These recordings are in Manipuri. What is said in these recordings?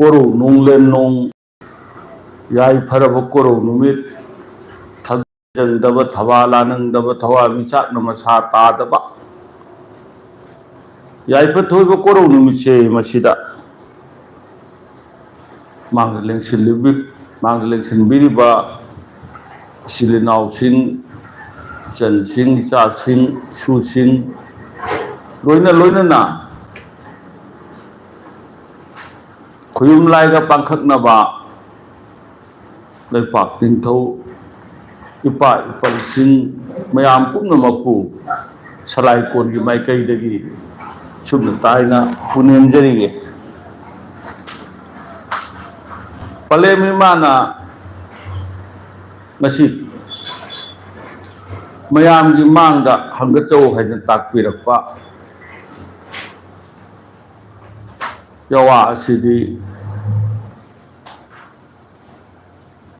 कोरौ नोंलेन नों याई फरब कोरौ नुमित थजंदब थवा लानंदब थवा मिचाक नमसा तादब याई फथोइब कोरौ नुमितसे मसिदा मांग लेंसिनबिरिबा सिलिनावसिंग चनसिंग इचासिंग इसुसिंग लोइना खुयुम लाइगा पांखकनबा लेपाक निंथौ इपा इपलसिंग मयाम पुनमकु सलाइकोनगी माइकैदगी सुबना ताइना पुनेमजरिगे पलेमिमाना मसी मयामगी मांगदा हंगचौ हैना ताकपिरकपा यवा असिदी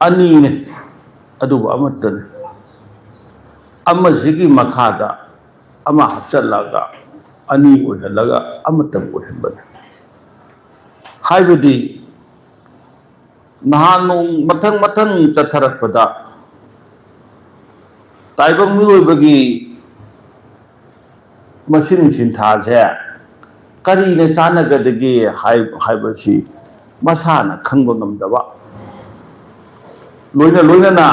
अनीने अदुबा अमतने अमसिगी मखादा अमा हपचलगा अनी ओइहलगा अमतम ओइहबने हाइबदी नहानों मथंग चथरकपदा ताइबंग मिओइबगी मसिन सिंथासे करीने चानगदगी हाइबसी मसाना खंगबा ngамदबा लोइना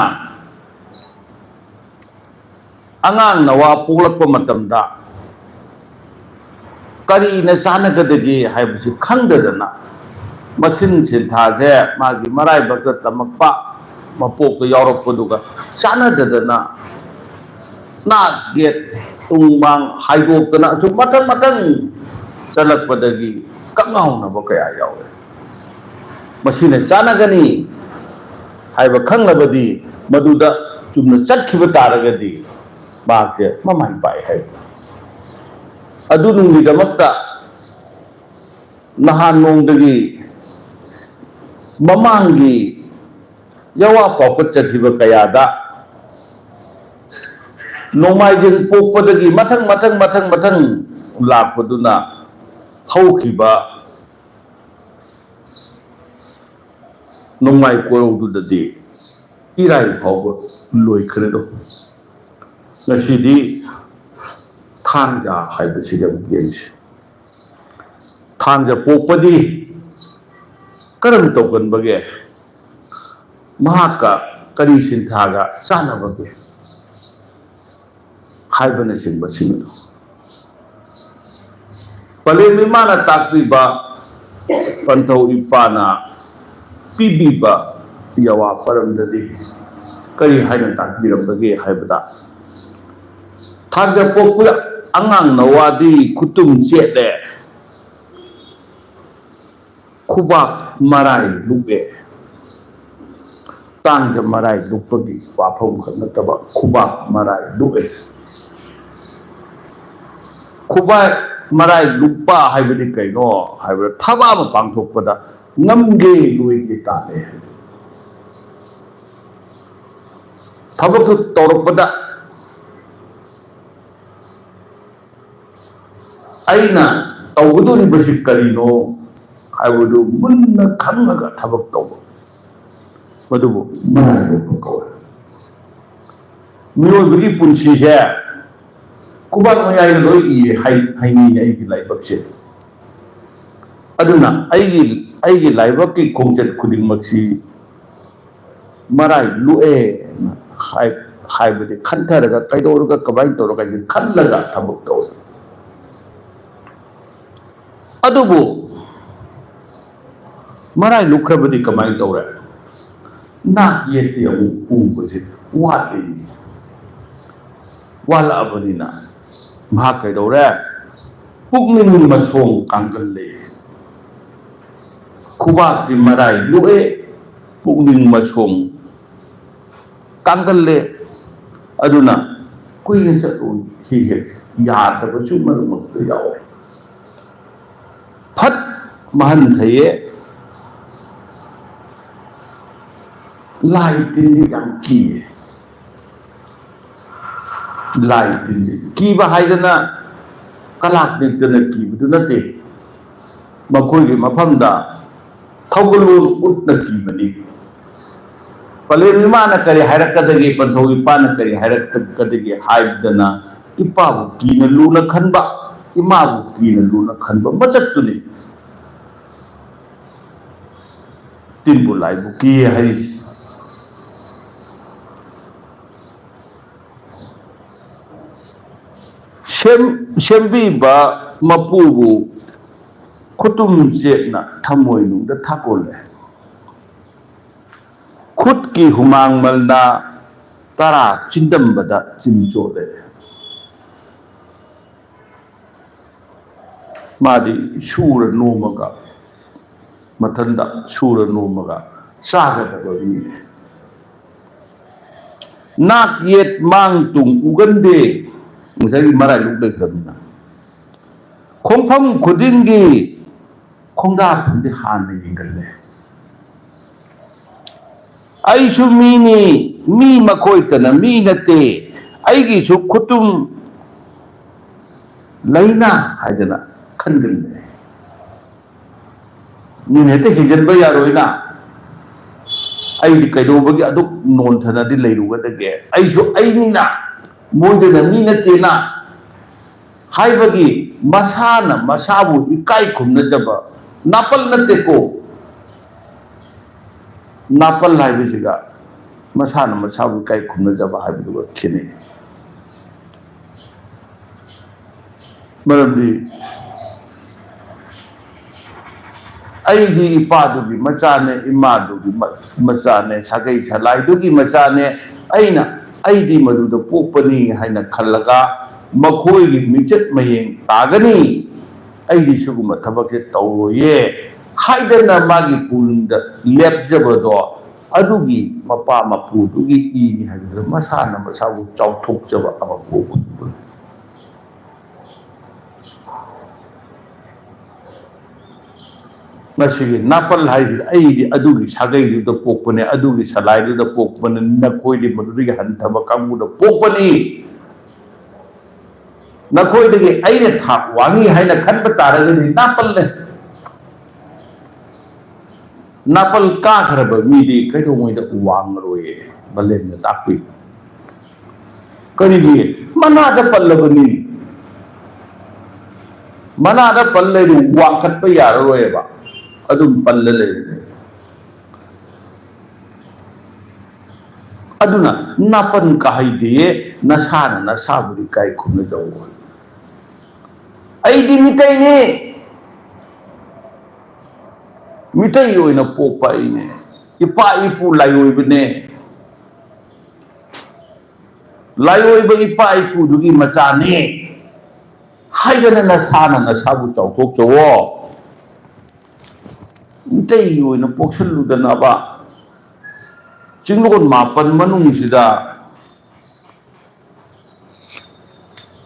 अंगांग नवा पोलकपा मतमदा करीने चानगदगी हाइबसी खंगदना मसिन सिंथासे मागी मराइबक तमकपा मपोक यावरकपदुगा चानददना ना गेट तुंगबांग हाइदोकना सु मतंग चलकपदगी कंगाउनबा कया यावे मसिने चानगनी हाइब खंगलबदी मदुदा चुमना चटखिबा तारगदी बागसे ममाई पाई है अदु नुंगिदमक्ता नहान नोंदगी ममांगी यवा पापत चखिबा कयादा नोंमाइजिन पोकपदगी मथंग लापदुना हौखिबा नोंमाइ कोरौदुददी इराइ फावबा लोइखरेदो ngasiदी थांजा हाइबसिगम गेंसे थांजा पोकपदी करम तौगनबगे महाका करी सिंथागा चानबगे हाइबने सिंबसिंगदो पलेमिमाना ताकपीबा पंथौ इपाना पीबीबा यवा परमददी करी हाइना ताकपीरबगे हाइबदा थांजा पोकपुदा अंगांग नवादी खुतुम चेले खुबाक मराई लुगे तांजा मराई लुपगी वाफम खनतबा खुबाक मराई लुगे खुबाक मराई लुपा हाइबदी कैनो हाइबदा थबा म पांथोकपदा नमगे लुइगे ताले थबक तौरपदा अइना तौगदोरिबसि करिनो हाइबदु मुन्ना खंगगा थबक तौब मदुबु मराई लुपा कौवे मिओइबगी पुंसिसे कुबाक मयाइना लोइ इए हाइनी आइगी लाइबकसे अदुना आइगी लाइबककी खोंचत खुदिंगमक्सी मराई लुए हाइबदि खंथरगा कैदोरगा कबाइन तौरगा खल्लगा थबक तौवे अदुबु मराई लुखरबदी कमाइन तौरे ना येती उबसे वालिनी वालाबनिना मा कैदौरे पुकनिंग मसोंग कांगले खुबाकी मराई लुए पुकनिंग मसोंग कांगले अदुना कुइने चलु ही हे यादबसु मरुमक यावे फट महन थये लाई तिंदी याम किए लाई तिंदी कीबा हाइदना कलाक निकदना कीबदु नते मखोइगे मफमदा थौगलोन उतना कीबनी पलेम इमाना करी हायरकदगे पंथौ इपाना करी हायरकदगे हायदना इपाबु कीना लूना खनबा इमाबु कीना लूना खनबा मचतुनी तिनबु लाइबु की हरिस सेम्बीबा मपुबु खुतुम जेना थमोइनुदा थाकोले खुद की हुमांग मलना तारा चिंदम्बदा चिंचोले मादी सूर नोमगा मथंदा सूर नोमगा सागदबा मीने नाक येत मांग तुंग उगंदे मुझे मराई लुक लेखरना खोंफम खुदिंगी खोंदा फंदे हाने यंगले ऐसु मीनी मी मकोइतना मी नते ऐगी सु खुतुम लैना हाइदना खनगले नी नेते हिजनबा यारोइना ऐदी कैदोबगी अदुक नोनथनादि लैरुगदगे ऐसु ऐनीना मोइदना मी नतेना हाइबगी मसाना मसाबु इकाई खुमनजबा नापल नतेको नापल हाइबसिगा मसाना मसाबु इकाई खुमनजबा हाइबदुगा खिने मरमदी ऐदी इपादुगी मचाने इमादुगी मचाने सागै सलाइदुगी मचाने ऐना ऐदी मदुदा पोकपनी हाइना खल्लगा मखोइगी मिचत मयेंग तागनी ऐदी सुगुमा थबकसे तौरोये हाइदना मागी पुंदा लेपजबदो अदुगी मपा मपुदुगी इनी हाइदना मसाना मसाबु चाउथोकजबा अमा पोकपु मसिगे नापल हाइदि ऐदी अदुगी सागैदुदा पोकपने अदुगी सलाइदुदा पोकपने नखोइदि मदुगी हंथबा कांगुदा पोकपनी नखोइदगी ऐने थाक वांगी हाइना खनबा तारगनि नापलने नापल काखरबा मीदि कैदोंगैदा वांगरोये बलेन ताकपि करिगी मनादा पल्लबनि मनादा पल्लेरु वांखतपा याररोयेबा अदुम पल्ले लेने अदुना नापन काहाइदिये नसाना नसाबुरी काई खुमना जाओ ऐदी मितैने मितै ओइना पोकपा इने इपा इपु लायोइबने लायोइबा इपा इपु दुगी मचाने हाइदना नसाना नसाबु चाउथोक जवो मितै ओइना पोक्सलुदनाबा चिंगलोन मापन मनुंगसिदा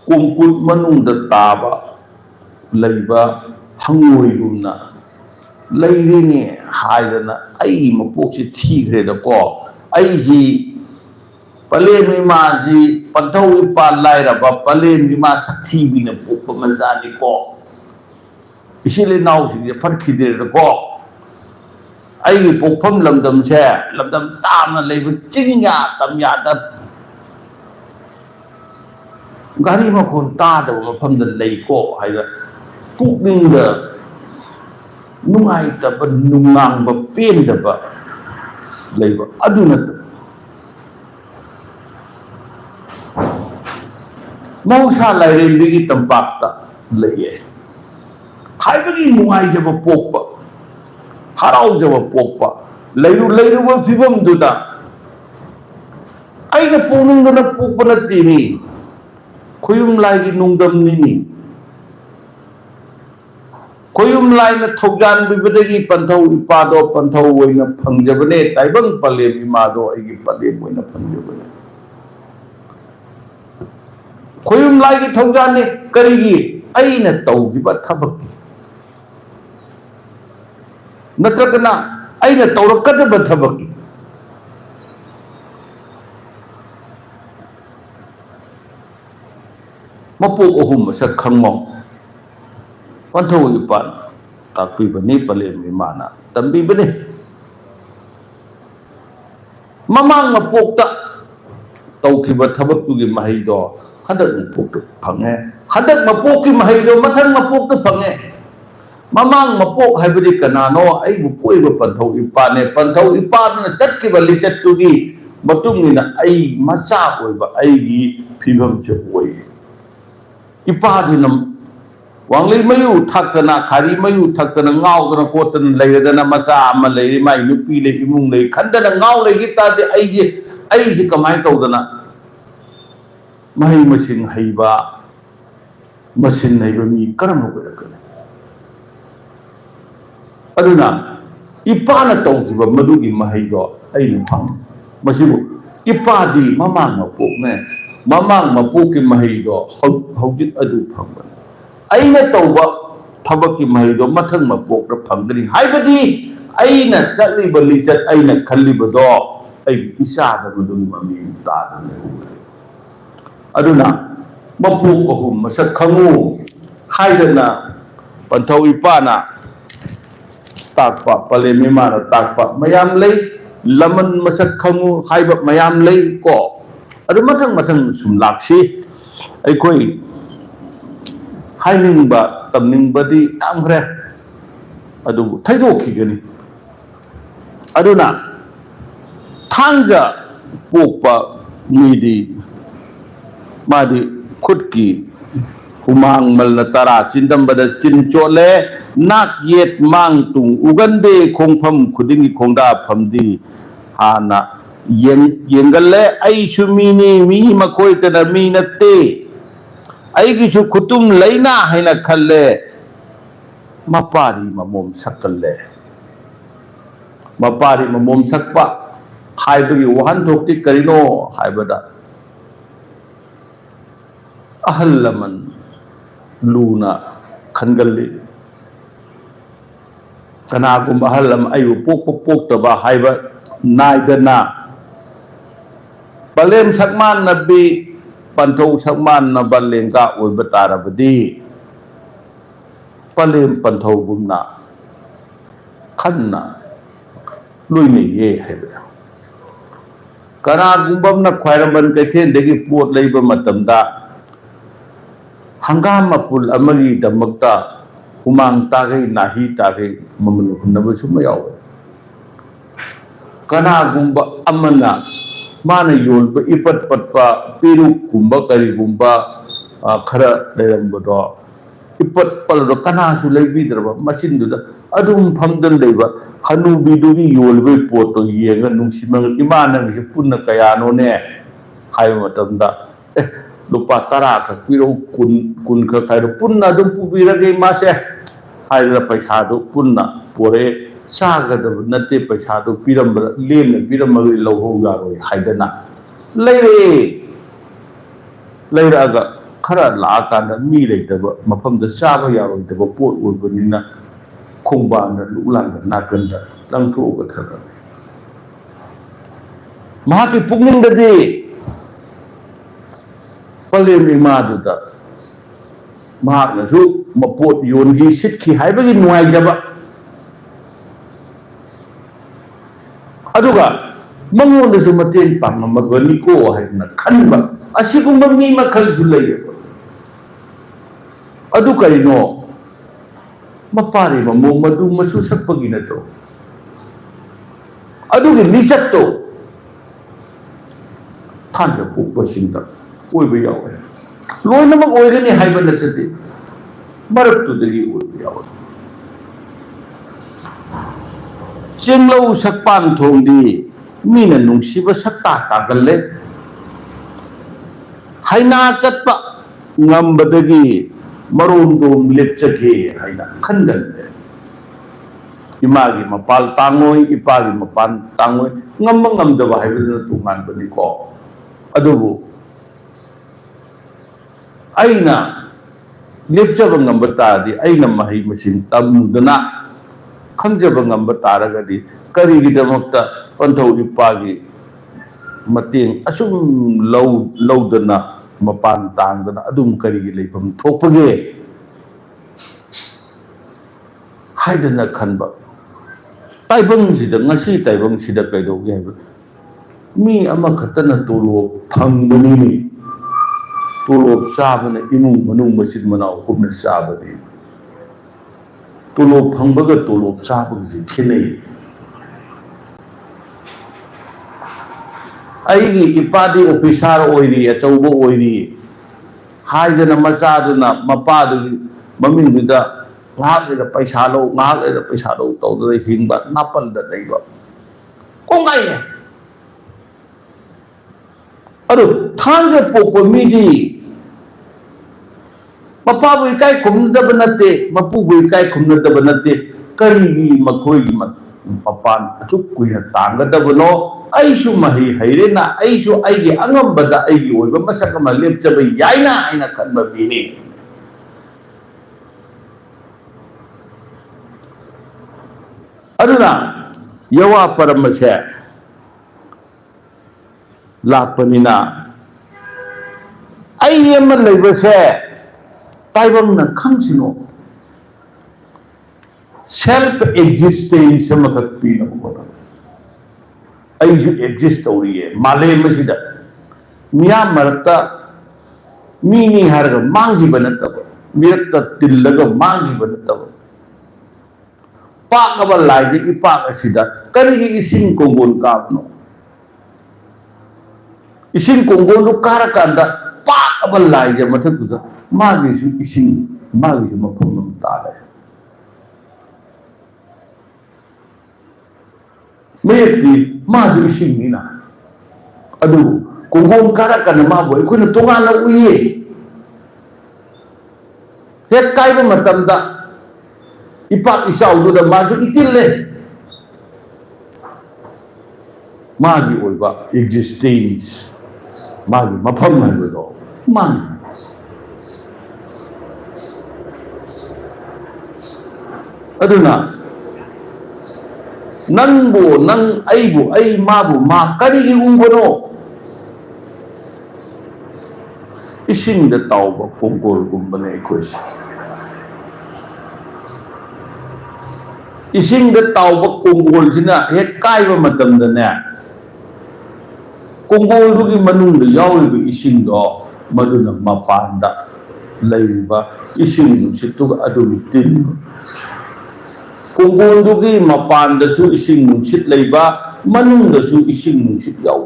कुंकुल मनुंगदा ताबा लैबा हंगोइगुमना लैरिने हाइदना ऐ मपोकसे थीग्रेदको ऐही पलेम इमाजी पंथौ इपा लाइरबा पलेम इमा सक्थीबिने पोकपा मजानिको इसिले नाउसिगे फटखिदेरको ऐगी पोकफम लमदमसे लमदम तामना लेब चिंगा तमयादा गारी मखोन तादब मफमदा लेको हाइबा पुकनिंगदा नुंगाइतबा नुंगांगबा पेंदबा लेबा अदुना मौसा लाइरेंबिगी तंपाकता लइए हाइबगी नुंगाइजबा पोकपा हराउजबा पोकपा लैरुबा फिबमदुदा ऐना पोकनिंगदना पोकपा नत्तेनि खुयुम लाइगी नुंगदमनिनि खुयुम लाइना थौजान बिबदगी पंथौ इपादो पंथौ ओइना फंगजबने ताइबंग पलेम इमादो ऐगी पलेम ओइना फंगजबने खुयुम लाइगी थौजाने करिगी ऐना तौगिबा थबक नत्रगना ऐना तौरकदबा थबक मपोक अहुम मसक खंगमो पंथौ इपान ताकपीबनी पलेम इमाना तंबीबनी ममांग मपोक्ता तौखिबा थबक्तुगी महिदो हदक मपोक्ता फंगे हदक मपोक्की महिदो मथंग मपोक्ता फंगे ममांग मपोक हाइबदी कनानो आइबु पोइबा पंथौ इपाने पंथौ इपादना चटकिबा लिचतुगी मतुंगिना आई मचा ओइबा आइगी फिबम से ओइ इपादिना वांगली मयु थक्तना खारी मयु थक्तना गावदना कोतना लेदना मचा अमा लेरि माइ नुपी ले इमुंग ले खंदना गाव लेगी तादे आइजे कमाय तौदना महै मसिंग हैबा मसिन हैबा मी करम होगरकने अदुना इपाना तौगिबा मदुगी महैदो आइनु फंग मसिबु इपादी ममांग मपोकने ममांग मपोकी महैदो हौजित अदु फंगबा अइना तौबा थबकी महिदो मथंग मपोक्र फंगनी हाइबदी अइना चलिबा लिचत अइना खल्लिबदो अइ इसादा मदुगी ममी तादने अदुना मपोक अहुम मसक खंगु हाइदना पंथौ इपाना ताकपा पलेम इमाना ताकपा मयाम लई लमन मसक खंगु हाइबा मयाम लई को अदु मथंग मथंग सुम लाक्सी अइखोई हाइनिंगबा तमनिंगबदी यामखरे अदु थैदोखिगनी अदुना थांजा पोकपा मीदी मादी खुदकी हुमांग मलना तरा चिंदंबदा चिंचोले नाक येत मांग तुंग उगंदे खोंफम खुदिंगी खोंदा फमदी हाना येंगले आइसु मीनी मी मखोइतना मी नत्ते आइगिसु खुतुम लैना हैना खल्ले मपारी ममोम सकल्ले मपारी ममोम सकपा हाइबगी वहन थोक्ति करिनो हाइबदा अहल लमन लूना खनगल्ली कनागुम अहल लम आयु पोक्तबा हाइबा नाइदना पलेम सकमान नबी पंथौ सकमान नबा लेंगा ओइबा तारबदी पलेम पंथौ गुमना खन्ना लुइने ये हाइबा कनागुम्बमना ख्वाइरबन कैथेनदगी पोट लैबा मतमदा हंगाम मपुल अमगी दमकता हुमांग तागई नाही तागई ममन हुनबा सुम यावे कनागुम्बा अमना माना योलबा इपत पटपा पेरु गुम्बा करिगुम्बा खरा लेरंबदो इपत पलदो कनासु लैबिदरबा मसिनदुदा अदुम फमदन लैबा हनुबीदुगी योलबे पोतो येंगा नुंसिमंग इमानंगि पुन्ना कयानोने हाइबा मतमदा लुपा तरा का पिरो कुन का खाइरो पुन्ना दुम पुबिरगे मासे हाइरा पैसादो पुन्ना पोरे सागदब नते पैसादो पिरम लेमने पिरमगे लौहो यारोय हाइदना लैरागा खरा लाकाना मी लेतब मफमदा चाबा यारोयदब पोट ओइबनिना खोंबाना लुलांदा नाकंदा लंथोगा थगा महाकी पुगनिंगदे पलेम इमादुदा महाकनसु मपोट योनगी सिटखि हाइबगी नुवाइजबा अदुगा मंगोंदसु मतें पांगमगनिको हाइना खनबा असिगुंबा मी मखलसु लैयबा अदु करिनो मपारी ममो मदु मसु सकपगी नतो अदुगी निसत्तो थांजा पोकबसिंदा ओइबा यावे लोइनमक ओइगनी हाइबा नचते मरक्तुदगी ओइबा यावे चेंगलौ सकपान थोंदी मीना नुंसिबा सकता तागल्ले हाइना चटपा ngambadagi marundum lepchage haina khangalde imagi mapal tangoi ipagi mapan tangoi ngamdaba haibaduna tungan bani ko adubu aina lepchaba ngamba tadi aina mahi masin tamduna khangjaba ngamba taragadi karigidamakta panthau ipagi mateng asum laudana mapan tangdana adum karigi leifam thokpage हाइदना खनबा ताइबंगसिदा ngasi ताइबंगसिदा कैदौगे हाइबा मी अमा खतना तोलोब फंगबनी तोलोब चाबना इमुंग मनुंग मसिद मनाव कुबना चाबनी तोलोब फंगबगा तोलोब चाबगसि खिनई अइगी इपादी officer ओइरी अचौबो ओइरी हाइदना मचादुना मपादुगी ममिंगदुदा ngahakida paisa lo ngahakida paisa lo tawda hingba napal da leiba kongai ne adu thangge popo midi mapa bu ikai khumda banate mapu bu ikai khumda banate karigi makhoi gi mapan achuk kuina tanga da bano aisu mahi hairena aisu aigi angambada aigi oiba masaka ma lepchaba yaina aina khanba bini अदुना यवा परम से लापनिना अयम लेबसे ताइबंगना खंगसिनो सेल्फ एग्जिस्टेंस मखक पीनो बोला अयजु एग्जिस्ट तौरिये माले मसिदा मिया मरता मीनी हरग मांगी बनतब मिरता तिल्लग मांगी बनतब पाकबा लाइजे इपाक असिदा करिगी इसिंग कोंगोन काबनो इसिंग कोंगोन दु कारकांदा पाकबा लाइजे मथकुदा मागिसु इसिंग मागिसु मफम ताले मेयती माजु इसिंग निना अदु कोंगोन कारकांदा माबो इखुना तोगाना उइये हेक काइबा मतमदा इपाक इसाउदुदा माजु इतिल्ले मागी ओइबा एग्जिस्टेंस मागी मफम हाइबदो मान अदुना नंबो नंग अइबु अइ माबु मा करिगी उंबनो इसिंग द ताउबा कोंगोल गुंबने खोइस इसिंग द ताउबा कोंगोल सिना हेक काइबा मतमदने कोंगोल दुगी मनुंग द याउरिबा इसिंग दो मदुना मपांदा लैबा इसिंग नुसितुगा अदुगी तिन कोंगोल दुगी मपांदसु इसिंग नुसित लैबा मनुंग दसु इसिंग नुसित याउ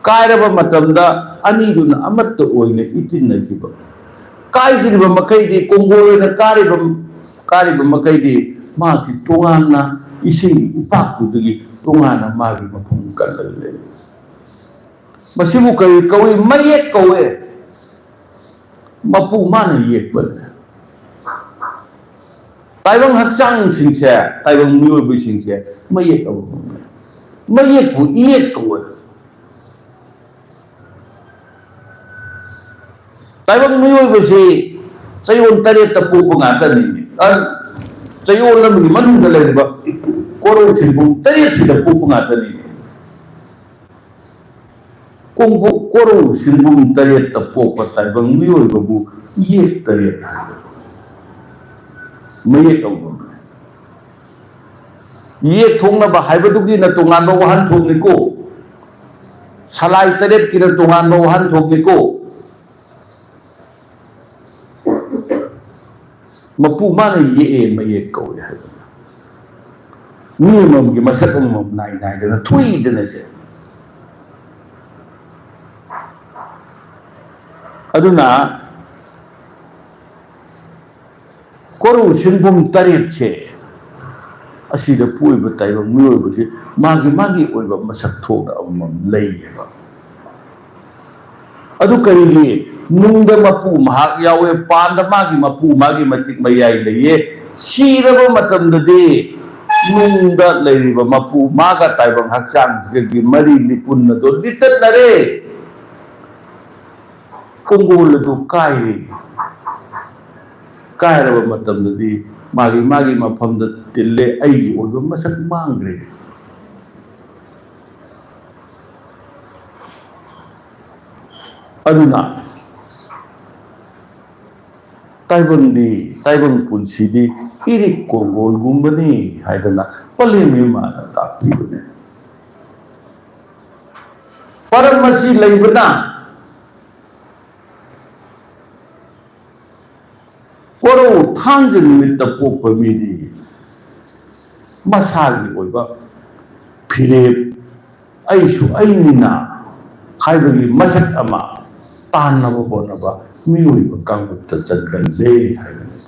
कायरबा मतमदा अनिदुना अमत्त ओइने इतिनखिबा कायदिरिबा मखैदि कोंगोलना कारिबा मखैदि माखि तोंगाना इसिंग इपाकुदुगी तोंगाना मागी मफम कल्लले मसिबु कई कौई मयेक कौए मपु माना येकबले ताइबंग हक्चांग सिंसे ताइबंग मियोबु सिंसे मयेक कौ मयेकबु इयेक कौए ताइबंग मियोबुसि चयोन तरेत पोपु ngaतनि चयोन लमगि मनुंगदा लेबा कोरो सिंबु तरेत सिदा पोपु ngaतनि कोंगो कोरो सिंबु तरेत पोपा ताइबंग मियोबु ये तरेत मये कौबो ये थोंगनबा हाइबदुगी न तोंगानो वहान थोंगनिको सलाई तरेत कि न तोंगानो वहान थोंगनिको मपू माने ये मये कौए है मिनिमम की मसक मम नाइ नाइ दना थुई दना से अदुना कोरु सिंबुम तरेत से असिदा पुइबा ताइबा मियोबसे मागी मागी ओइबा मसक थोना अमम लैयेबा अदु करिगी नुंग मपू महाक यावे पांद मागी मपू मागी मतिक मयाई लइये सीरबा मतमददि नुंग लैरिबा मपू मागा ताइबंग हक्चांग सिगि मरी निपुन्न दो दितनरे कोंगोल दु काइरि कायरबा मतमददि मागी मागी मफमद तिल्ले अइगी ओइबा मसक मांगरे अदुना ताइबंग पुंसीदी इरिक कोंगोलगुंबनी हाइदना पलेमी माना तापीबने परमसी लैबना कोरो थांज निमित्त पोप मिदी मसागी ओइबा फिरेप ऐसु ऐनिना हाइबगी मसक अमा तानबो बोनबा मियोइबा कांगुत चनगले हाइबनी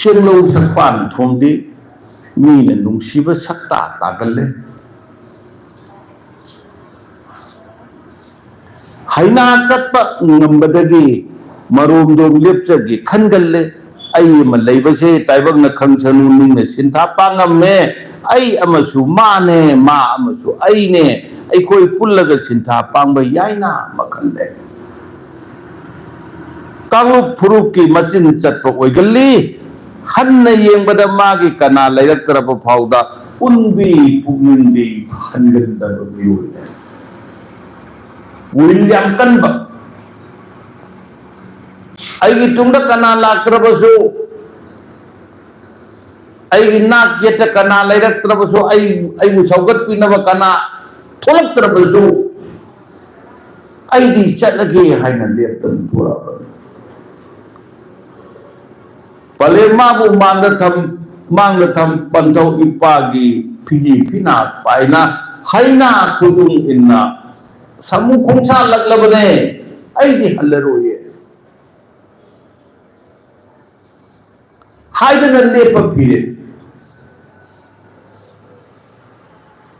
शेंगलो सकपान थोंदी मीने नुंसीबा सक्ता तागले हाइना चटपा ngambadagi maromdom lepchagi khangale ai ma leibase taibang na khangchanu ningna sintha pangamme ai amasu mane ma amasu ai ne ai koi pullaga sintha pangba yaina makhalle kanglu phurup ki machin chatpa oigalli hanna yengbada magi kana lairaktarapa phauda unbi pugindi hanganda biyoy William Kanba ai tungda kana lakrabasu ai nak yeta kana lairaktrabasu ai musawgat pinaba kana tholaktrabasu ai di chatlage haina leptan pura palema bu mangda tham pantau ipagi phiji phina paina haina kudung inna samu khongsa laglabane ai di halaroye haidana lepa phire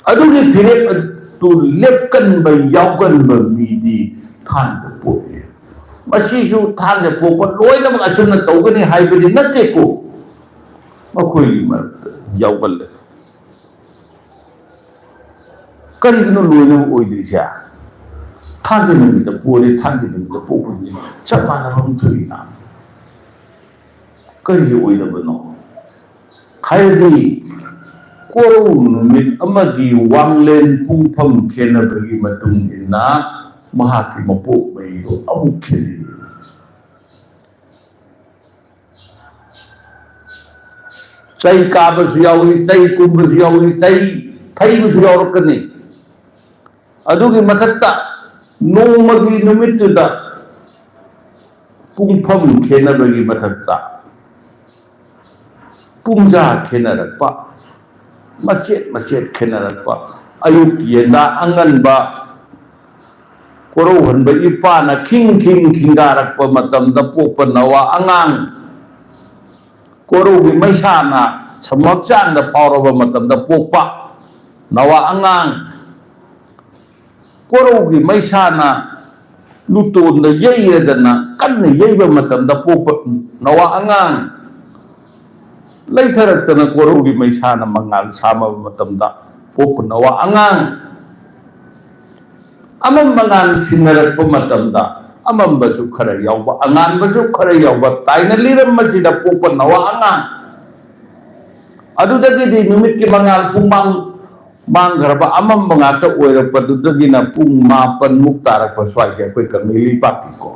adugi phire tu lepkan ba yaugan ba midi than ko poe masi ju than ko popa loina ma achuna tawgani haibadi natte ko makoi ma yaugal karigno loina oidrisha थांजनी द पोरे थांजनी द पोपुनी चमाना हम थोइना करी ओइनबनो हायदी कोरो नुमित अमगी वांगलेन पुंफम खेनबगी मतुंग इना महाकी मपोक मइदो अमुक खेली चै काबसु याउई चै कुंबसु याउई चै थैबसु याउरकनी अदुगी मथत्ता नोमगी नुमित्तुदा पुंफम खेनबगी मथक्ता पुंजा खेनरक्पा मचेत खेनरक्पा अयुक येना अंगनबा कोरो हनबा इपाना खिंगारक्पा मतमदा पोप नवा अंगांग कोरोगी मैसाना समक्चांदा पावरबा मतमदा पोपा नवा अंगांग कोरोगी मैसाना लुतोंदा येयदना कन्ना येयबा मतमदा पोप नवा अंगांग लैथरक्तना कोरोगी मैसाना मंगाल सामा मतमदा पोप नवा अंगांग अमम मंगाल सिनरक्पा मतमदा अममबसु खरा यावबा अंगानबसु खरा यावबा ताइना लिरमसिदा पोप नवा अंगांग अदुदगी नुमित की मंगाल पुंगमांग मांगरबा अमम मंगाता ओइरपदुदगिना पुंग मापन मुक्तारक स्वाइसे कोई कमेली पाती को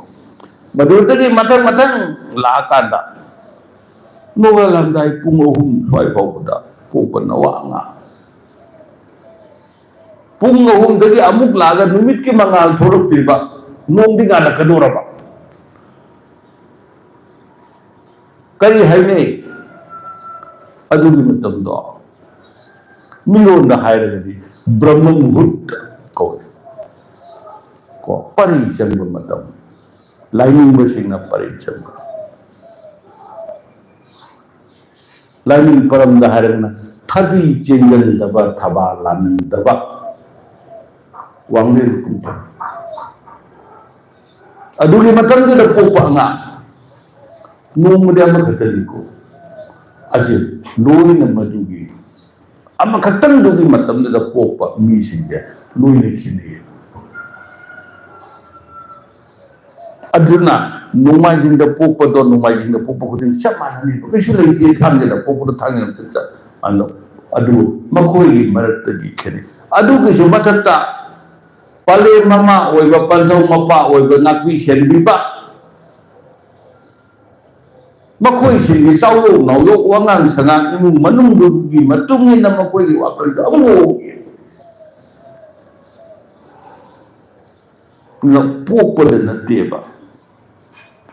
मदुदगी मथंग लाकांदा नोगलंदाई पुंग ओहुम स्वाइ फाउबदा पोपन नवांगा पुंग ओहुम दगी अमुक लागा नुमित की मंगाल थोरक्तिबा नोंदी गाना कदोरबा करी हाइने अदुगी मतमदो मिलोंदा हायरगदी ब्रह्म मुहूर्त को परि चंग मतम लाइनिंग बसिंगना परि चंग लाइनिंग परम दा हायरगना थबी चेंगल दबा थबा लान दबा वांगले कुंपा अदुगी मतम दा पोपा नोमदे अमखतलिको अजे लोइना मदुगी अमखतंग दुगी मतमदा पोपा मीसिंजे लोइना खिने अदुना नोमाइजिंदा पोपदो नोमाइजिंदा पोपा खुदिं चमानानि कइसु लैति थांगेदा पोपदो थांगेदा अनो adu makhoi marakta gi khene adu gi ju mathakta pale mama oiba pandau mapa oiba ngakwi senbiba makhoi singi chawlo nawlo wangang sangang imung manung gi matungin na makhoi gi wakal amu na pokpa na teba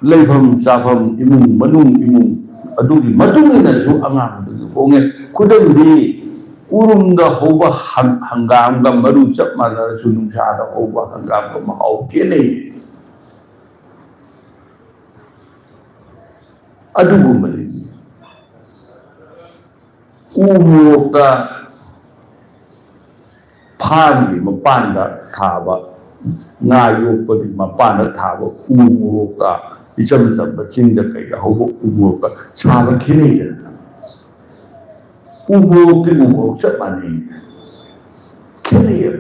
leibham chabham imung manung imung adugi matungin na su angang du fonge khudam di urumda hoba hangam ga maru chap mana su nungsa da hoba hangam ga mahau kene adugu mari umurokta phani mapanda thaba nga yokpadi mapanda thaba umurokta icham chamba chingda kai hoba umurokta chaba khene umurokti umurok chap mani khene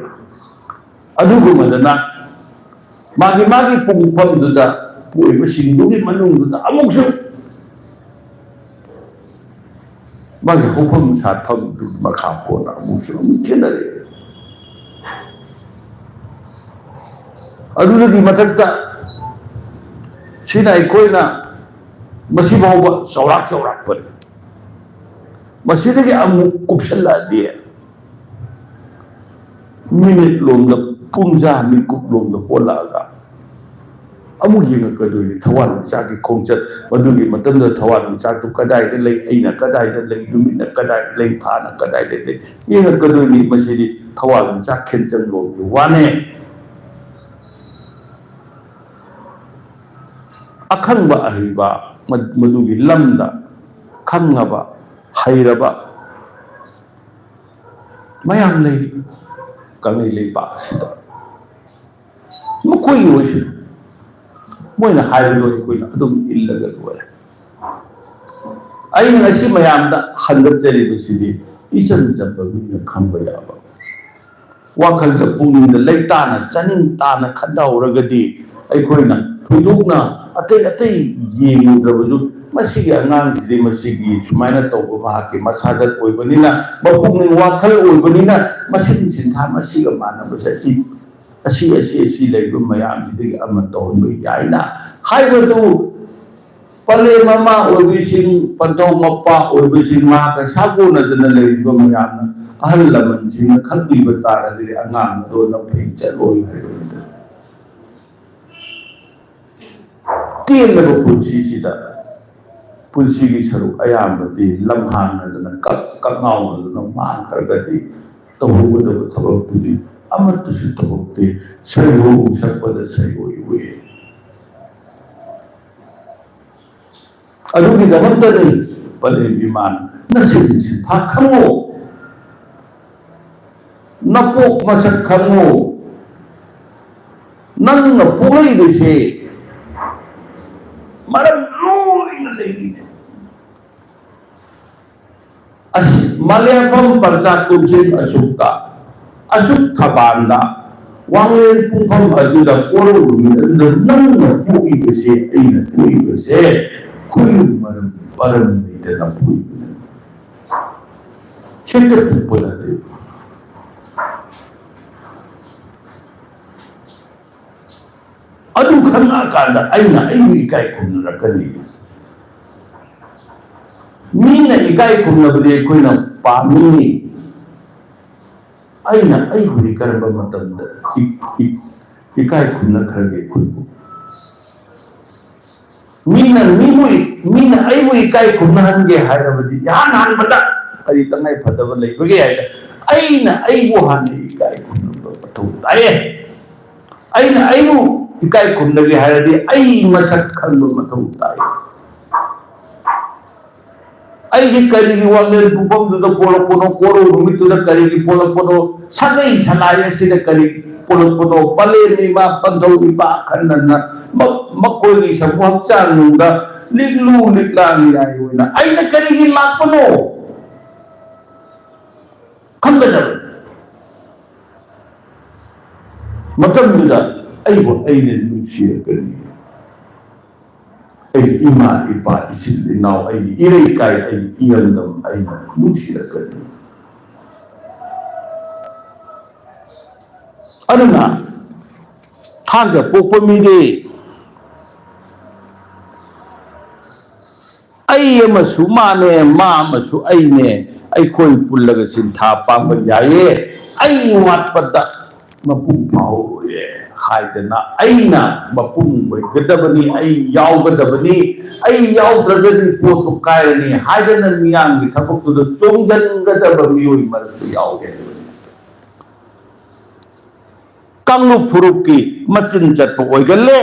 adugu madana magi pungpam duda puiba singdugi manung duda amuksu magi hopam satham du makha pona amuksu khenare adudagi mathakta sina ikoina masi bauba saurak par masidagi amuk kupsalla dia minute lomda pungja mikup lomda holaga amuk yenga kadoi thawal chaki khongchat madugi matamda thawal chak tu kadai de lei aina kadai de lei dumina kadai lei thana kadai de lei yenga kadoi ni masidi thawal chak khenchang lo wane akhangba ahiba madugi lamda khangaba hairaba mayam lei kangai lei ba sida makoi yoshi moina hairo koina adum illaga loya ai ngasi mayamda khandat jari bisidi ichan jabba mina khamba yaba wakal da pungin da leitana chaning tana khadauragadi ai koina thudukna atei yengudrabaju masigi angang sidi masigi sumaina tawba mahaki masajat oibanina mapungin wakal oibanina masin sintha masiga mana basasi asi leiba mayam sidi ama tawba yaina haibadu pale mama oibising pantau mappa oibising maka sabuna dana leiba mayam ahal laman sing khalbi batara dili angang do na phecha loi haibadu tienaba punsi sida punsi gi saru ayambadi lamhana dana kak ngau dana mang khargadi tawbudaba thabakudi amartu su tabukti sayo sakpada sayo iwe adugi damantani pale biman nasin tha khango napok masak khango nang na pulai bise maram loina leini as malayapam parcha kunsin asukta asuk thabanda wanglen pungpham aduda koro rumida nang na pui bise aina pui bise khuyum maram nida na pui chekta pula de adu khana kanda aina ai kai kunna rakali mina ikai kunna bade koina pami aina ai huri karba matamda ikai kunna kharge khunbu mina ai mu ikai kunna hange hairabadi yan han bada ari tangai phadaba leibage haida aina ai bu han ikai kunna patau taye aina ai mu ikai kunna ge hairadi ai masak khanba matau taye ai ji kari gi wangel bubam da polo koro rumit da kari gi polo sagai sanaya sida kari polo pale ni ma pandau iba khanna makoi gi sabuak chang da liglu liglang ai wina ai na kari gi lakpono khambada matam da ai bo ai ne nusia kari ai ima ipa isil nau ai irei kai ai iandam ai nusia kari ꯑꯗꯨꯅ ꯊꯥꯡꯖ ꯄꯣꯛꯄ ꯃꯤꯗꯤ ꯑꯩ ꯑꯃꯁꯨ ꯃꯥꯅꯦ ꯃꯥ ꯑꯃꯁꯨ ꯑꯩꯅꯦ ꯑꯩꯈꯣꯏ ꯄꯨꯜꯂꯒ ꯁꯤꯟꯊꯥ ꯄꯥꯡꯕ ꯌꯥꯏꯌꯦ ꯑꯩ ꯋꯥꯠꯄꯗ ꯃꯄꯨꯡ ꯐꯥꯍꯧꯔꯣꯏꯌꯦ ꯍꯥꯏꯗꯅ ꯑꯩꯅ ꯃꯄꯨꯡ ꯑꯣꯏꯒꯗꯕꯅꯤ ꯑꯩ ꯌꯥꯎꯒꯗꯕꯅꯤ ꯑꯩ ꯌꯥꯎꯗ꯭ꯔꯒꯗꯤ ꯄꯣꯠꯇꯨ ꯀꯥꯏꯔꯅꯤ ꯍꯥꯏꯗꯅ ꯃꯤꯌꯥꯝꯒꯤ ꯊꯕꯛꯇꯨꯗ ꯆꯣꯡꯁꯤꯟꯒꯗꯕ ꯃꯤꯑꯣꯏ ꯃꯔꯛꯇ ꯌꯥꯎꯒꯦ ꯀꯥꯡꯂꯨꯞ ꯐꯨꯔꯨꯞꯀꯤ ꯃꯆꯤꯟ ꯆꯠꯄ ꯑꯣꯏꯒꯜꯂꯦ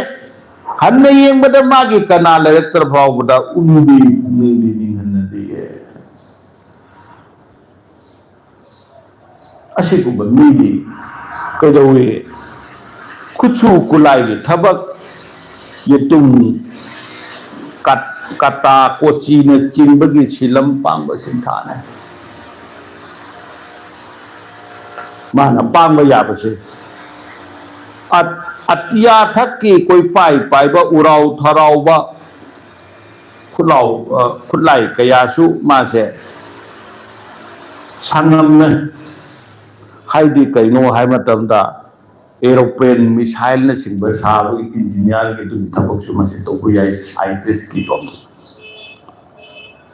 ꯍꯟꯅ ꯌꯦꯡꯕꯗ ꯃꯥꯒꯤ ꯀꯅꯥ ꯂꯩꯔꯛꯇ꯭ꯔ ꯐꯥꯎꯕꯗ ꯎꯅꯨꯡꯕꯤ ꯄꯨꯛꯅꯤꯡꯗꯤ ꯅꯤꯡꯍꯟꯅꯗꯦ ꯑꯁꯤꯒꯨꯝꯕ ꯃꯤꯗꯤ ꯀꯩꯗꯧꯏ ꯈꯨꯠꯁꯨ ꯈꯨꯠꯂꯥꯏꯒꯤ ꯊꯕꯛ ꯌꯦꯇꯨꯝ ꯀꯇꯥ ꯀꯣꯆꯤꯅ ꯆꯤꯡꯕꯒꯤ ꯁꯤꯂꯝ ꯄꯥꯡꯕ ꯁꯤꯟꯊꯥꯅꯦ ꯃꯥꯅ ꯄꯥꯡꯕ ꯌꯥꯕꯁꯦ ꯑꯇꯤꯌꯥ ꯊꯛꯀꯤ ꯀꯣꯏꯄꯥꯏ ꯄꯥꯏꯕ ꯎꯔꯥꯎ ꯊꯔꯥꯎꯕ ꯈꯨꯠꯂꯥꯏ ꯀꯌꯥꯁꯨ ꯃꯥꯁꯦ ꯁꯪꯉꯝꯃꯦ ꯍꯥꯏꯗꯤ ꯀꯩꯅꯣ ꯍꯥꯏꯕ ꯃꯇꯝꯗ एरोप्लेन मिसाइलनचिंब साबगी इंजीनियर के थबक तब याई साइंटिस्ट की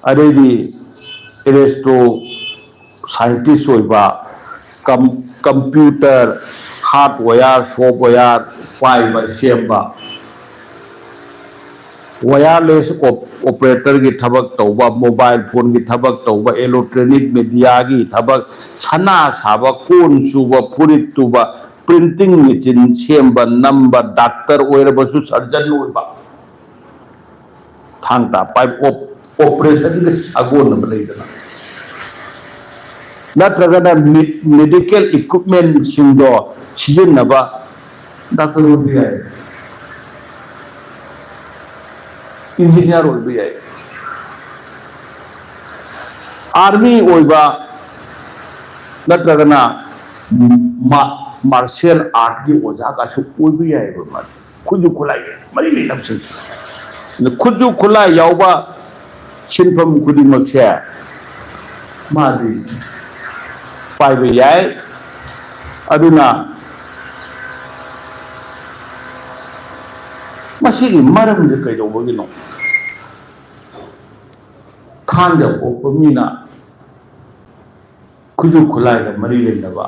अरेदी एरेस्टो साइंटिस्ट कंप्यूटर हार्डवेयर सॉफ्टवेयर पाइब सेम वायरलेस ऑपरेटर की थबक तब मोबाइल फोन की थबक तब इलेक्ट्रॉनिक मीडिया की थबक सना साब कोन सूब फुरित तुब printing machine same number doctor surgeon थांगता पाइप ऑपरेशन के सगोन नत्रगना मेडिकल इक्विपमेंट सिंदो सिजनबा डॉक्टर होबी है इंजीनियर होबी है आर्मी होइबा नत्रगना मार्शल आर्ट की ओझा का होबी है खुजु खुलाई मरी लेनम खुजु खुला यावबा सिनफम खुदिमक्से मादी पाइबे याय अदुना मसीगी मरम जे कैदौबगिनो थांजा पोपमीना खुजु खुलाय मरी लेनबा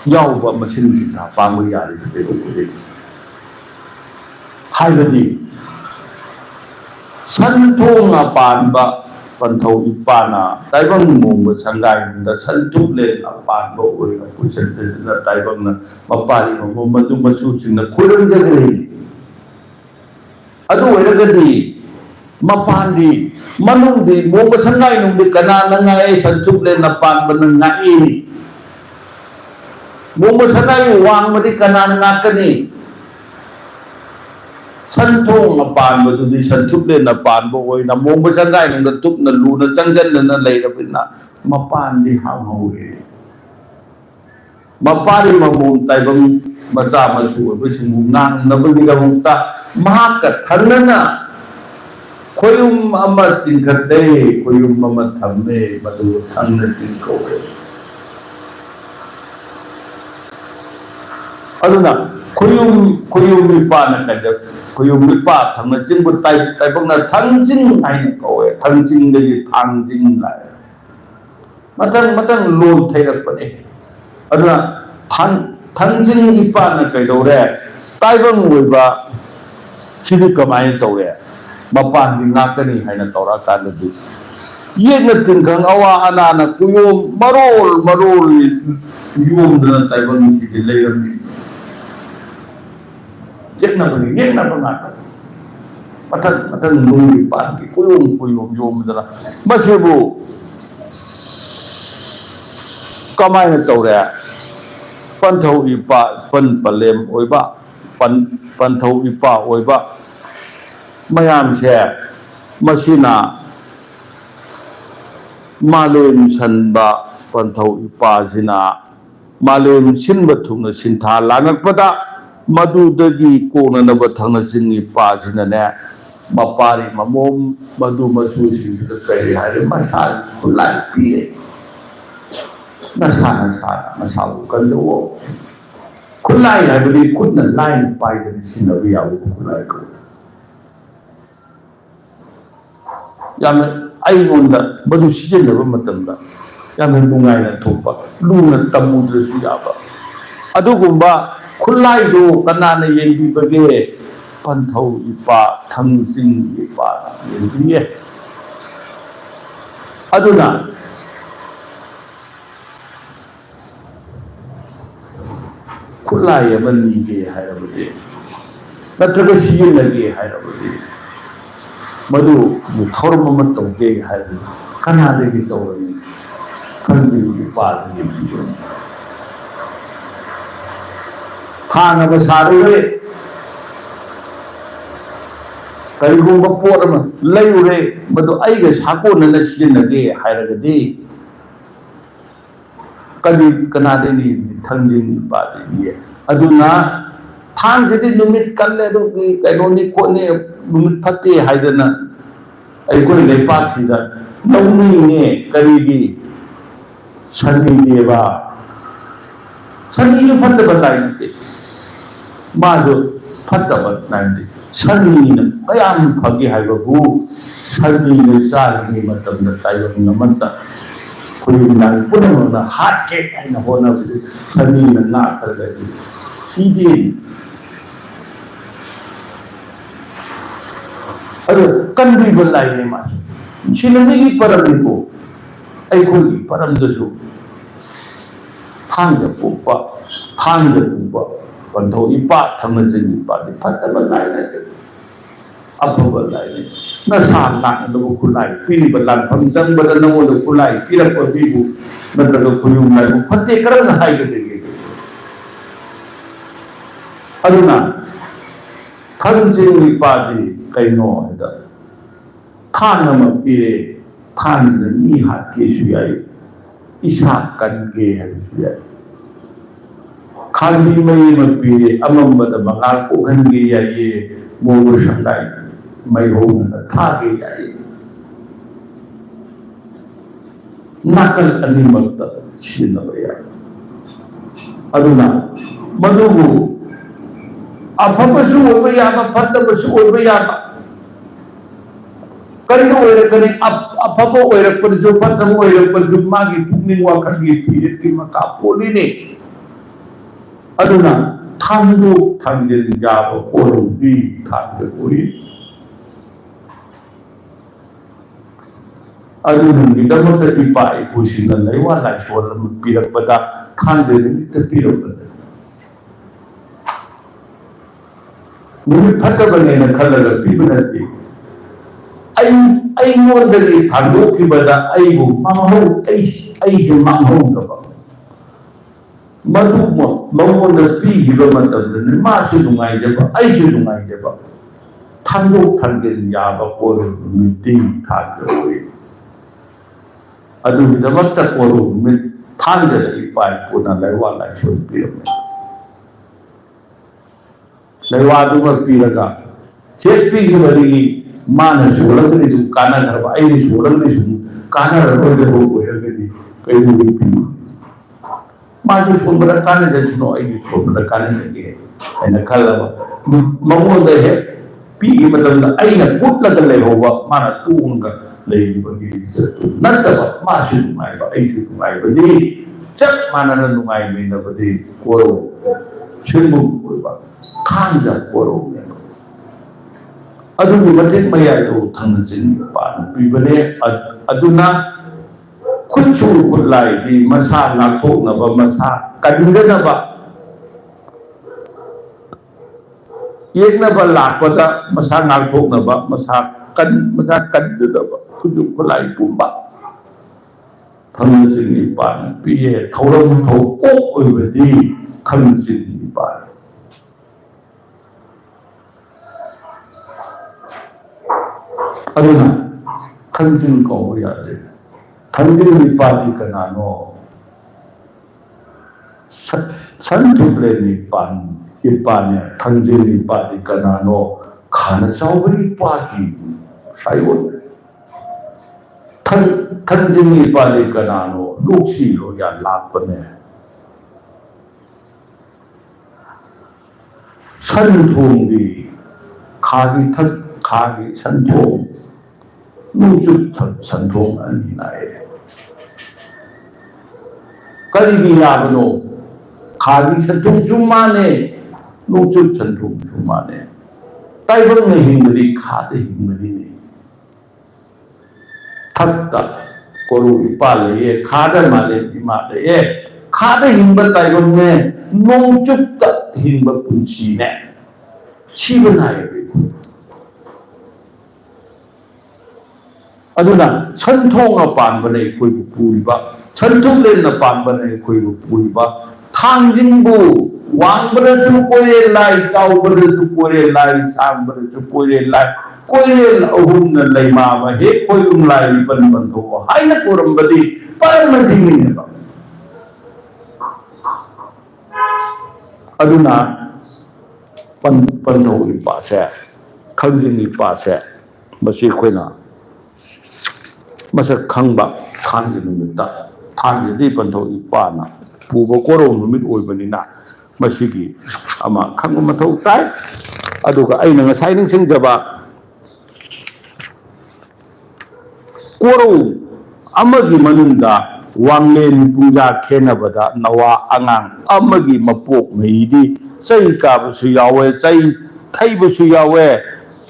यावबा मसिन सिथा पांगो यारि कैदौबगे हाइबदी संथोंगा पानबा पंथौ इपाना ताइबंग मोंग संगाई संतुप ले पानबा ओइगा पुसनना ताइबंग मपारी मो मदु मसु सिंग खुरम जगरे अदु ओइरगदी मपांदी मनुंदी मोंग संगाई नुंदी कना नंगाई संतुप ले न पानबा नंगाई मोंग संगाई वांगबदी कना नंगाकनी संथोंग पानबदुदी संथुपले न पानबो ओइना मोंग संगाई नंग तुपना लूना चंगन लेरबिना मपानदी हांगौए मपारी ममों ताइबंग मचा मसु ओबसिंगु नांगनबदिगमुक्ता महाका थन्नना खोयुम अमा चिंखते खोयुम अमा थम्मे मदु थन्न चिंखौए अदुना खोयुम मिपाना कजब खोयुम मिपा थंग चिंबु ताइबंगना थंजिंग हाइन कौए थंजिंग दगी थांजिंग लाय मतंग लोन थैरकपने अदुना थंजिंग इपाना कैदौरे ताइबंग ओइबा सिदि कमाय तौरे मपान दि नाकनी हाइन तौरा कानदि येन तिंखंग अवा अनाना कुयोम मरोल योम दना ताइबंग सिदि लेरमि येना बंगाता मथन नूरी पान की कुयोम योमदना मसेबु कमाय तौरे पंथौ इपा पन पलेम ओइबा पंथौ इपा ओइबा मयाम से मसीना मालेम सनबा पंथौ इपा सिना मालेम सिनबा थुंग सिन्था लांगकपदा मधुदगी कोननब थंगसिंगी पासिनने मपारी ममोम मधु मसुसिंग कई हारे मसाल खुलाई पिए Masawu kallo kulai hai budi kunna line pai da sinawi yawo kulai ko yam ai ngonda badu sijin da matamda yam nungai na thopa luna tamudu su yaba adugumba kulai do kanana yenbi bage panthau ipa thangjing ipa yenbi ye aduna kulai abani ge hairabudi natraga sijinage hairabudi madu thorma mat tawge hairu kanade gi tawani kanji gi pa gi hana ba sare karigumba porama layure madu aiga sakona na sijinage hairagadi kadi kanade ni thangjing ba di aduna thang jedi numit kalle do kaino ni ko ne numit phatte haidana ai ko le pa sida nongni ne kari gi sani deba sani ni phatte batai ni ma do phatta batai ni sani ne ayam phagi haiba bu sani ne sar ni matam na tayo namanta Kulinan pun na hard cake ay na hona sani na nakagay CD ano kanbi balay ni mas sinanigi param ko ay kuli param dasu hanga po pa panto ipa thamajin ipa di patta balay na apa balay ni nasa nak do kulai pili balan phamjang balan no do kulai pila ko bibu nataga kuyum lai phatte karan hai ge aduna thangjing ni padi kaino da khana ma pire khan ni ha ke suyai isa kan ge ha suyai khani mai ma pire amamba da mangal ko han ge ya ye mo shangai mai home na thage yai nakal animal ta sinabaya aduna madugu apapasu obaya ma phattapasu obaya kari oira kari apapa oira par jo phattamu oira par jo magi pukning wa khagi pirit ki maka poli ne aduna thandu thangjin jaba koru bi thangge koi adunum idamata ipa ipusin na laiwa lai shwala pirak pada thangjin ta pirak pada mumi phatta bane na khalaga pibanati ai ngondali thandu ki bada ai bu mamho ai se mamho da ba madu mo mawonda pi hiba matam ne ma se lungai je ba ai se lungai je ba thandu thangjin ya ba ko mi ti thagoi adu damakta koru mit thanja ipai ko na laiwa lai so piram laiwa du ma piraga chepi gi bari mana solang ni du kana garba ai ni solang ni su kana ro de ho ko ni kai ni pi ma ju sombra kana de suno ai ni sombra kana ni ai na kala mamu de he pi gi matam ai na put la le ho ba mana tu unga lei bagi satu nantaba masih lumai ba ai su lumai ba ni chak mana na lumai min na ba di ko simbu ko ba khanja ko adu ni matin maya do thangjin pa pi bane aduna khutchu khulai di masa lakho na ba masa kadinga ba yek na ba lakpada masa lakho na ba masa kadda ba khutchu khulai pumba thangjin pa pi ye thauram thau ko oi ba di thangjin pa aduna thangjin ko ya de thangjin ni pa di kanano santuple ni pan ipanya thangjin ni pa di kanano khana chawri pa ki sayon थंजिंगी पाले कनानो लोक्सी लो या लापने संथोंगी खागी संथों नुचुप संथों अनि नाए करीगी याबनो खागी संथों जुमाने नुचुप संथों जुमाने ताइबंग में हिंगरी खादे हिंगरी ने थक्का कोरु इपाले खादे माले इमाले खादे हिंब ताइबंग में नोंचुप हिंब पुंसी ने 치분하여 अदुना छनथोंग पानबने कोइबु पुरिबा छनथोंलेन पानबने कोइबु पुरिबा थांजिंबु वांगबरसु कोरे लाई चाउबरसु कोरे लाई सांबरसु कोरे लाई कोरे अहुन लैमाबा हे कोयुम लाई बनबंधो हाइना कोरंबदी परमजिंगिनेबा अदुना पंथोगी पासे खंजिंगी पासे मसी कोइना मसक खंबा थांजी नुमिता थांजी पंथोगी पाना पुबो कोरो नुमित ओइबनिना मसीगी अमा खंग मथौ ताय अदुगा अइना ngasai ningsingjaba कोरो अमगी मनुंदा वांगलेन पुंजा खेनबदा नवा अंगांग अमगी मपोक मेइदी चई काबसु यावे चई थैबसु यावे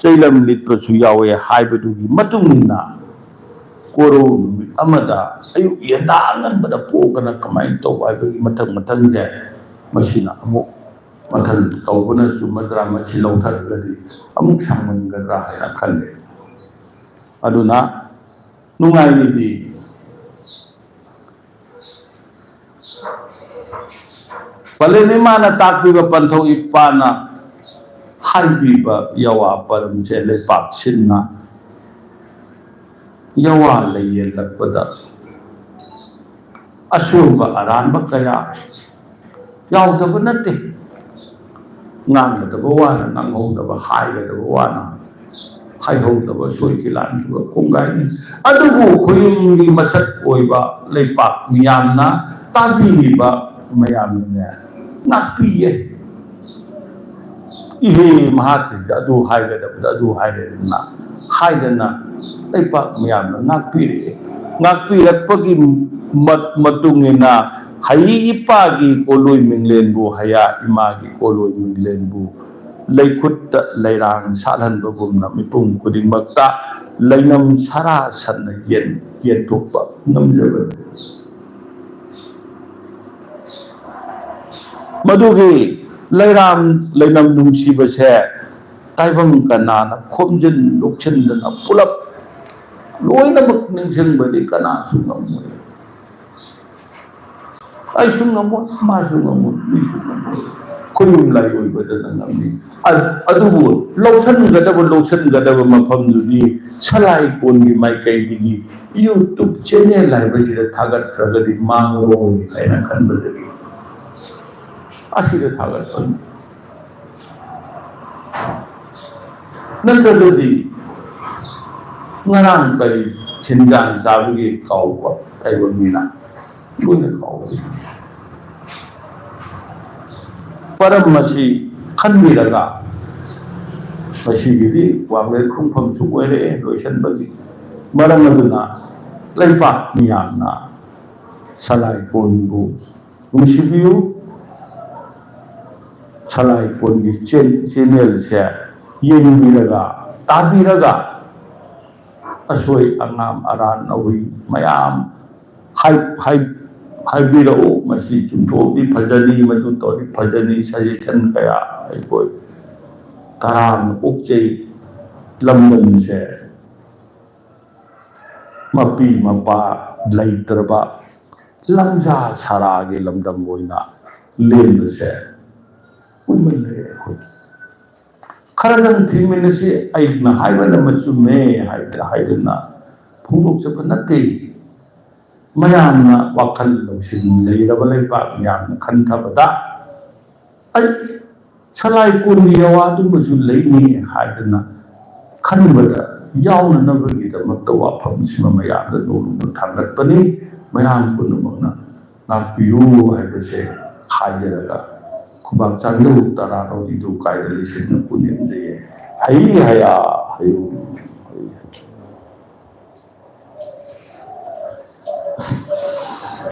चैलम लिटबसु यावे हाइबदुगी मतुंगना कोरो अमदा अयु यंदा अंगनबदा पोगना कमाइन तो हाइबगी मथंग मथंग जे मसिना अमु मथंग तौबना सुमद्रा मसि लौथरगदी अमुक सांमनगरा हाइना खल्ले अदुना नुंगाइदी पलेनिमाना ताकबीबा पंथौ इपाना हाइबीबा यवा परमसे लेपाक सिन्ना यवा लैये लकपदा असुबा अरानबा कया यावदबा नते ngang waana nanghodaba haigaba waana haihhodaba soikilankiba kongaini adubu khoyumgi masak oiba leipak miyamna tabiriba mayamne nakpiye ihe mahati adu haigada adu haidena haidena leipak miyamna nakpirakpagi matungina hai ipagi koloi minglenbu haya imagi koloi minglenbu leikut leirang salan bagumna mipung kudingmakta leinam sara san yen thokpa namjaba madugi leinam nungsibase taibang kanana khomjin lokchendana pulap loinamak ningsingbadi kana sungamoi ai sungamoi ma sungamoi mi sungamoi khuyum lai oibadana ngamni adubu losan gadaba mafamdudi salai kongi maikai digi YouTube channel lai basida thagat kragadi mango haina khanbadagi asida thagat pan nantradadi ngarang kari chinjang sabagi kaupa taibamina loina kaupa param masi khanbiraga masigidi wangle khungpham su oire loisan bagi maram aduna leipak miyamna salai ponbu nungsibiu salai pongi channel se yengbiraga tabiraga asoi angam aran awi mayam हाइबीरो मसी चुंथोबी फजनी मधु तोरी फजनी सजेशन कया कोई तराम उक्चै लमदम से मपी मपा लैत्रबा लमजा सरागे लमदम होइना लेन से उनमले खरदन थिमिन से आइना हाइबन मचुमे हाइदना फुंगोक चपनते mayamna wakal lawsin leiraba leipak miyamna khanthabada ai salai kunni yawa du musu leini haidana khanbada ꯌꯥꯎꯅꯅꯕꯒꯤꯗꯃꯛꯇ ꯋꯥꯐꯝꯁꯤꯃ ꯃꯌꯥꯝꯗ ꯅꯣꯡꯃ ꯊꯥꯡꯒꯠꯄꯅꯤ ꯃꯌꯥꯝ ꯄꯨꯝꯅꯃꯛꯅ ꯉꯥꯛꯄꯤꯌꯨ ꯍꯥꯏꯕꯁꯦ ꯍꯥꯏꯖꯔꯒ ꯈꯨꯕꯥꯛ ꯆꯥꯟꯗꯧ ꯇꯔꯥꯔꯣꯗꯤꯗꯨ ꯀꯥꯏꯗ ꯂꯩꯁꯤꯟꯅ ꯄꯨꯅꯦꯝꯖꯩꯌꯦ ꯍꯩ ꯍꯌꯥ ꯍꯌꯨ